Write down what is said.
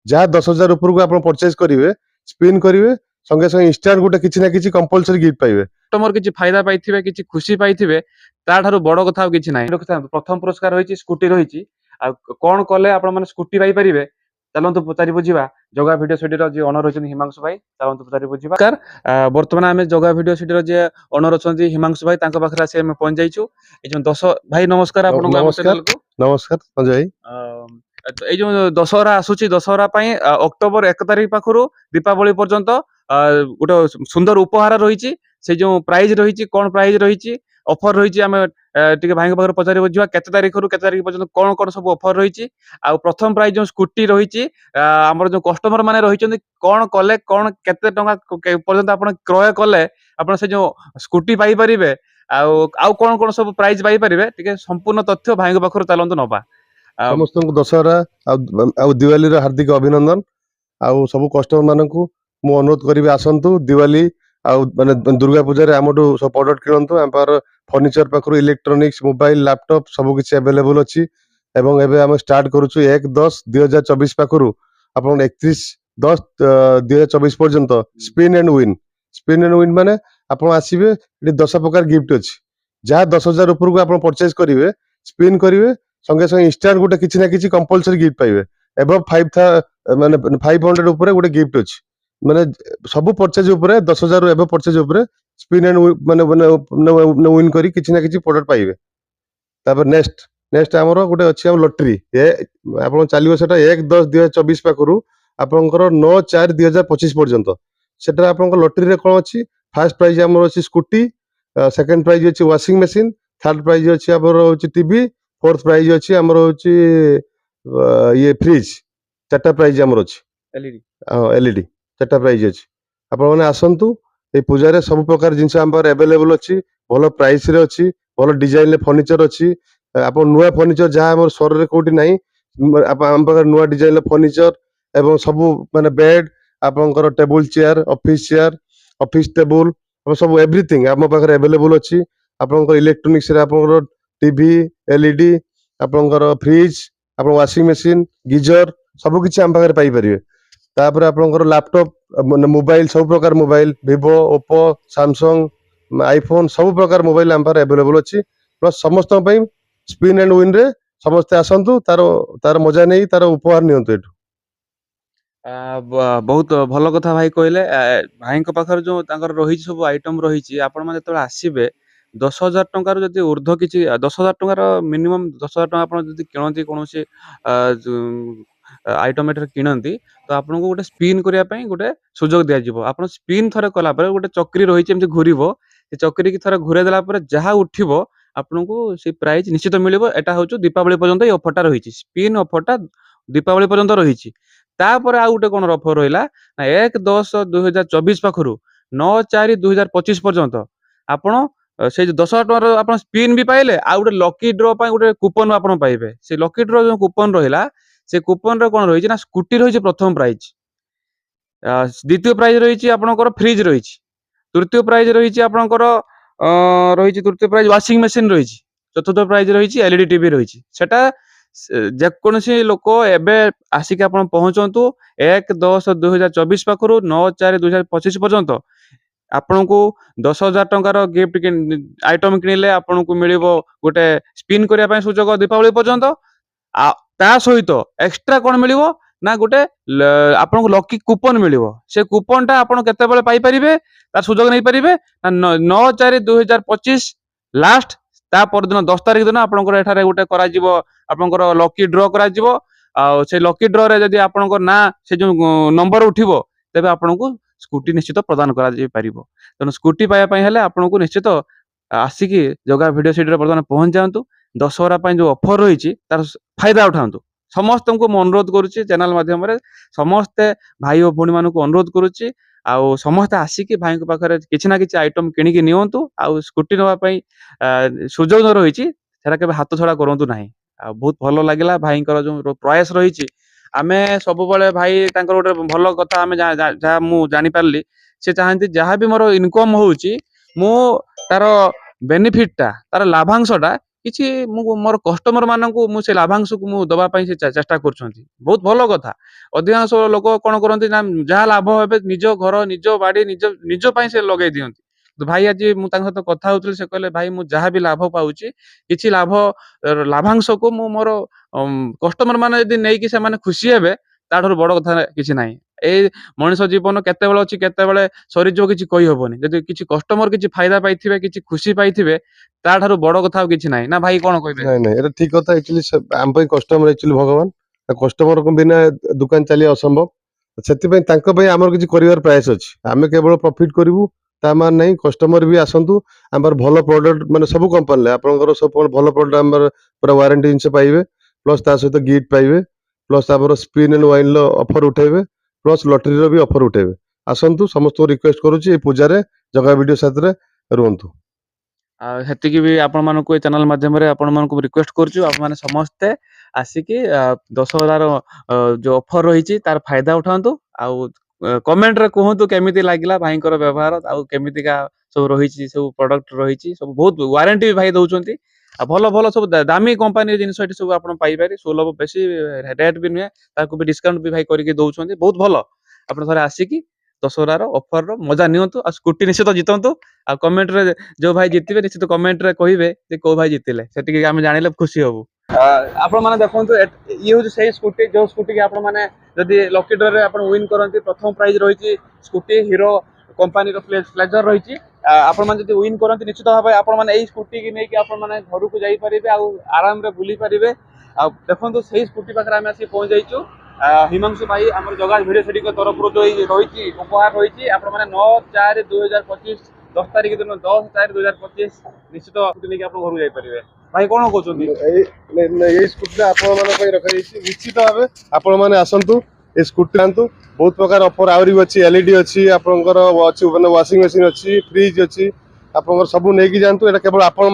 जहाँ 10,000 उपरको आप परचेज करेंगे स्पिन करेंगे संगे संगे इंस्टांट गोटे किसी ना किसी कंपलसरी गिफ्ट पाइबे। कस्टमर किसी फायदा पाइथिबे किसी खुशी पाइथिबे ताठारु बड़ कथा और किछि नाही। प्रथम पुरस्कार रही स्कूटी रही कौन कले आपण माने स्कूटी पाई परिबे चलतु पचारि बुझा जगह भिडियो सिटीर जी ओनर होती हिमांशु भाई चलतु पचारि बुझा बर्तमान आम जगह भिडियो सिटीर जी ओनर अच्छा हिमांशु भाई पाखे आसी पहुंच जाइछु। दश भाई नमस्कार आपन को चैनल को नमस्कार संजय भाई। जो दशहरा आसूची दशहरा अक्टोबर 1 तारिख पाखु दीपावली पर्यंत गोटे सुंदर उपहार रही से जो प्राइज रही कौन प्राइज रही ऑफर रही आम टे भाई पाखे पचारि बुझा केते तारिख रु केते तारिख पर्यंत कौन कौन सब ऑफर रही आ प्रथम प्राइज जो स्कूटी रही आमर जो कस्टमर माने रही कौन कले कौन केते टंका पर्यंत आप क्रय कले आप से जो स्कूटी पाई परिबे आउ कौन कौन सब प्राइज पाई परिबे टिके संपूर्ण तथ्य भाई पाखु चलतु नबा। समस्त दशहरा दिवाली हार्दिक अभिनंदन आउ सब कस्टमर मानू मु अनुरोध करी आसतु दिवाली माने दुर्गा पूजा आमठू सब प्रोडक्ट किणतु आम फर्निचर पाखु इलेक्ट्रोनिक्स मोबाइल लैपटॉप सब किसी अवेलेबल अच्छी एवं एबे आम स्टार्ट करूछु 1/10/2024 पाखु आपन 31/10/2024 पर्यंत स्पिन एंड विन माने आपन आसीबे 10 प्रकार गिफ्ट अच्छी जहाँ 10,000 उपरको आप परचेज करेंगे स्पिन करेंगे संगे संगे इंस्टांट गोटे किसी ना किसी कंपलसरी गिफ्ट पाइबे एबव 500 उपरे गोटे गिफ्ट अच्छी माने सब परचेज उपरे 10,000 एबव परचेज उपरे स्पिन एंड माने विन करी किसी ना किसी प्रोडक्ट पाइबे। तापर नेक्स्ट आमर गोटे अच्छी लॉटरी आपन चलियो सेटा 1/10/2024 पाखु आपनकर 9/4/2025 पर्यंत सेटा आपन लॉटरी रे कोन अच्छी फर्स्ट प्राइज आमर अच्छी स्कूटी सेकंड प्राइज अच्छी वाशिंग मशीन थर्ड प्राइज अच्छी आमर होची टीवी फोर्थ प्राइज अच्छी आमर होची ये फ्रिज चारटा प्राइज आमर अच्छी एलईडी एलईडी चारटा प्राइज अच्छी आपण माने आसंतु ए पूजा रे सब प्रकार जिंस आम पर अवेलेबल अच्छी भलो प्राइस रे अच्छी भलो डिजाइन रे फर्नीचर अच्छी आपण नुआ फर्नीचर जहाँ आम सर रे कोठी नाही आम पाखर नुआ डिजाइन रे फर्नीचर एवं सब माने बेड आपनकर टेबल चेयर ऑफिस टेबल सब एवरीथिंग आम पाखर अवेलेबल अच्छी आपनकर इलेक्ट्रोनिक्स रे आपनकर टीवी एलईडी आपनकर फ्रिज आपन वाशिंग मशीन गीजर सब किछि आम पाखर पाई परिबे। तापर आपनकर लैपटॉप मोबाइल सब प्रकार mobile vivo oppo samsung iPhone सब प्रकार मोबाइल आम पाखर अवेलेबल अच्छी प्लस समस्त पई स्पिन एंड विन रे समस्त आसंतु तार मजा नहीं तार उपहार नियंतु एठू। बहुत भल कथा भाई कहले भाई पाखर जो रही सब आइटम रही आपण मैंने जो आसबे 10,000 टंकार जदि ऊर्ध्व किसी 10,000 टंकार मिनिमम 10,000 टंका आप किणती कौन आइटम एटर किणती तो आपको गोटे स्पिन करने गोटे सुजोग दिज्व आप स्पिन थरे कला गोटे चक्री रही घूर चक्री की थरे घूरे देला जहाँ उठो आपन को से प्राइज निश्चित मिले। एटा हूँ दीपावली पर्यंत ये ऑफरटा रही स्पिन ऑफरटा दीपावली पर्यंत रही तापर आउ गोटे कौन ऑफर रहा ना 1/10/2024 पाखु 9/4/2025 पर्यंत आपण से 10,000 टंकार आप स्पिन भी पाइले आ गोटे लकी ड्र गोटे कूपन आप पाइबे से लकी ड्र जो कूपन रहा से कूपन रे कौन रही ना स्कूटी रही प्रथम प्राइज द्वितीय प्राइज रही आपनकर फ्रिज रही तृतीय प्राइज रही आपनकर रही तृतीय प्राइज वाशिंग मशीन रही चतुर्थ प्राइज रही एलईडी टीवी रही सेटा जेकोसी लोक एबे आसिक आप पहुंचतु 1/10/2024 पाखु 9/4/2025 पर्यंत आपन को 10,000 टंकार गिफ्ट आइटम किणिले आपन को मिल गोटे स्पिन करने सुजोग दीपावली पर्यंत ता सहित एक्स्ट्रा कौन मिल ना गोटे आपन को लकी कूपन मिल से कूपन टा आपन केतेबेले पाई परिबे तार सुजोग नहीं परिबे ना 9/4/2025 लास्ट ता परदिन 10 तारिख दिन आपनकर एठारे गोटे करा जिवो आपनकर लकी ड्र करा जिवो आ से लकी ड्र रे जदी आपनकर ना से जो नंबर उठिबो तबे आपनको स्कूटी निश्चित प्रदान करा जे परिबो। तनो स्कूटी पाया पई हेले आपनको निश्चित आसिकी जगह वीडियो सिटी रे वर्तमान पहुंच जांतु दशहरा पई जो ऑफर रही तार फायदा उठांतु समस्त को अनुरोध करुच्ची चैनल माध्यम समस्ते भाई और भौणी मानक अनुरोध करुच्ची आउ समस्ते आसिकी भाई पाखे किसी ना किसी आइटम किणिकी नियंतु आउ स्कूटी नापी सुजोग रही सेटा के हाथ छड़ा करूँ ना बहुत भल लगे भाई जो प्रयास रही आमे सब भाई गोटे भल कथा आम जहाँ मु जानी पारली से चाहती जहाँ भी मोर इनकम होची मु तार बेनिफिट टा तार लाभांशटा କିଛି ମୁଁ ମୋର କଷ୍ଟମର ମାନଙ୍କୁ ମୁଁ ସେ ଲାଭାଂଶକୁ ମୁଁ ଦବା ପାଇଁ ସେ ଚେଷ୍ଟା କରୁଛନ୍ତି। ବହୁତ ଭଲ କଥା। ଅଧିକାଂଶ ଲୋକ କଣ କରନ୍ତି ନା ଯାହା ଲାଭ ହେବେ ନିଜ ଘର, ନିଜ ବାଡି, ନିଜ ପାଇଁ ସେ ଲଗେଇ ଦିଅନ୍ତି। ତ ଭାଇ ଆଜି ମୁଁ ତାଙ୍କ ସହିତ କଥା ହଉଥିଲି, ସେ କହିଲେ ଭାଇ ମୁଁ ଯାହା ବି ଲାଭ ପାଉଛି କିଛି ଲାଭାଂଶକୁ ମୁଁ ମୋର କଷ୍ଟମର ମାନେ ଯଦି ନେଇକି ସେମାନେ ଖୁସି ହେବେ ତାଠାରୁ ବଡ କଥା କିଛି ନାହିଁ। ଏଇ ମଣିଷ ଜୀବନ କେତେବେଳେ ଅଛି କେତେବେଳେ ସରିଯିବ କିଛି କହିହବନି। ଯଦି କିଛି କଷ୍ଟମର କିଛି ଫାଇଦା ପାଇଥିବେ, କିଛି ଖୁସି ପାଇଥିବେ, ତାଠାରୁ ବଡ କଥା ଆଉ କିଛି ନାହିଁ। ନା ଭାଇ କଣ କହିବେ? ନାଇଁ ନାଇଁ ଏଇଟା ଠିକ କଥା। ଆକ୍ଚୁଆଲି ଆମ ପାଇଁ କଷ୍ଟମର ଆକ୍ଚୁଆଲି ଭଗବାନ। କଷ୍ଟମରଙ୍କ ବିନା ଦୋକାନ ଚାଲିବା ଅସମ୍ଭବ। ସେଥିପାଇଁ ତାଙ୍କ ପାଇଁ ଆମର କିଛି କରିବାର ପ୍ରୟାସ ଅଛି। ଆମେ କେବଳ ପ୍ରଫିଟ କରିବୁ ତା ମାନେ ନାହିଁ। କଷ୍ଟମର ବି ଆସନ୍ତୁ, ଆମର ଭଲ ପ୍ରଡକ୍ଟ ମାନେ ସବୁ କମ୍ପାନୀରେ ଆପଣଙ୍କର ସବୁ ଭଲ ପ୍ରଡକ୍ଟ ଆମର ପୁରା ୱାରେଣ୍ଟି ଜିନିଷ ପାଇବେ, ପ୍ଲସ୍ ତା ସହିତ ଗିଫ୍ଟ ପାଇବେ, ପ୍ଲସ୍ ଆମର ସ୍ପିନ୍ ଆଣ୍ଡ ୱାଇନର ଅଫର ଉଠେଇବେ, ପ୍ଲସ୍ ଲଟେରୀର ବି ଅଫର ଉଠେଇବେ। ଆସନ୍ତୁ, ସମସ୍ତଙ୍କୁ ରିକ୍ୱେଷ୍ଟ କରୁଛି ଏଇ ପୂଜାରେ ଜଗା ଭିଡିଓ ସାଥିରେ ରୁହନ୍ତୁ। ସେତିକି ବି ଆପଣମାନଙ୍କୁ ଏ ଚ୍ୟାନେଲ ମାଧ୍ୟମରେ ଆପଣମାନଙ୍କୁ ରିକ୍ୱେଷ୍ଟ କରୁଛୁ, ଆପଣମାନେ ସମସ୍ତେ ଆସିକି 10,000 ଯୋଉ ଅଫର ରହିଛି ତାର ଫାଇଦା ଉଠାନ୍ତୁ। ଆଉ କମେଣ୍ଟରେ କୁହନ୍ତୁ କେମିତି ଲାଗିଲା ଭାଇଙ୍କର ବ୍ୟବହାର, ଆଉ କେମିତିକା ସବୁ ରହିଛି, ସବୁ ପ୍ରଡକ୍ଟ ରହିଛି, ସବୁ ବହୁତ ୱାରେଣ୍ଟି ବି ଭାଇ ଦଉଛନ୍ତି। ଆଉ ଭଲ ଭଲ ସବୁ ଦାମୀ କମ୍ପାନୀ ଜିନିଷ ଏଠି ସବୁ ଆପଣ ପାଇପାରିବେ, ସୁଲଭ, ବେଶୀ ରେଟ୍ ବି ନୁହେଁ, ତାକୁ ବି ଡିସକାଉଣ୍ଟ ବି ଭାଇ କରିକି ଦଉଛନ୍ତି। ବହୁତ ଭଲ। ଆପଣ ଥରେ ଆସିକି 10,000 ଅଫରର ମଜା ନିଅନ୍ତୁ, ଆଉ ସ୍କୁଟି ନିଶ୍ଚିତ ଜିତନ୍ତୁ। ଆଉ କମେଣ୍ଟରେ ଯୋଉ ଭାଇ ଜିତିବେ ନିଶ୍ଚିତ କମେଣ୍ଟରେ କହିବେ ଯେ କୋଉ ଭାଇ ଜିତିଲେ, ସେତିକି ଆମେ ଜାଣିଲେ ଖୁସି ହବୁ। ଆପଣ ମାନେ ଦେଖନ୍ତୁ ଇଏ ହଉଛି ସେଇ ସ୍କୁଟି, ଯୋଉ ସ୍କୁଟି କି ଆପଣ ମାନେ ଯଦି ଲକି ଡ୍ରରେ ଆପଣ ୱିନ୍ କରନ୍ତି, ପ୍ରଥମ ପ୍ରାଇଜ ରହିଛି ସ୍କୁଟି ହିରୋ କମ୍ପାନୀର ପ୍ଲେଜର ରହିଛି। ଆପଣ ମାନେ ଯଦି ୱିନ୍ କରନ୍ତି ନିଶ୍ଚିତ ଭାବେ ଆପଣ ମାନେ ଏଇ ସ୍କୁଟି କି ନେଇକି ଆପଣ ମାନେ ଘରକୁ ଯାଇପାରିବେ, ଆଉ ଆରାମରେ ବୁଲି ପାରିବେ। ଆଉ ଦେଖନ୍ତୁ ସେଇ ସ୍କୁଟି ପାଖରେ ଆମେ ଆସିକି ପହଞ୍ଚି ଯାଇଛୁ। ହିମାଂଶୁ ଭାଇ ଆମର ଜଗା ଭିଡିଓ ସେଠିକ ତରଫରୁ ଯୋଉ ରହିଛି ଉପହାର ରହିଛି, ଆପଣ ମାନେ 9/4/2025 10 ତାରିଖ ଦିନ 10/4/2025 ନିଶ୍ଚିତ ସ୍କୁଟି ନେଇକି ଆପଣ ଘରକୁ ଯାଇପାରିବେ। ଭାଇ କଣ କହୁଛନ୍ତି? ଏଇ ସ୍କୁଟିଟା ଆପଣମାନଙ୍କ ପାଇଁ ରଖାଯାଇଛି। ନିଶ୍ଚିତ ଭାବେ ଆପଣମାନେ ଆସନ୍ତୁ, ଏ ସ୍କୁଟି ଆଣନ୍ତୁ। ବହୁତ ପ୍ରକାର ଅଫର ଆହୁରି ବି ଅଛି। ଏଲଇଡି ଅଛି, ଆପଣଙ୍କର ଅଛି ମାନେ ୱାସିଂ ମେସିନ୍ ଅଛି, ଫ୍ରିଜ୍ ଅଛି, ଆପଣଙ୍କର ସବୁ ନେଇକି ଯାଆନ୍ତୁ। ଏଇଟା କେବଳ ଆପଣ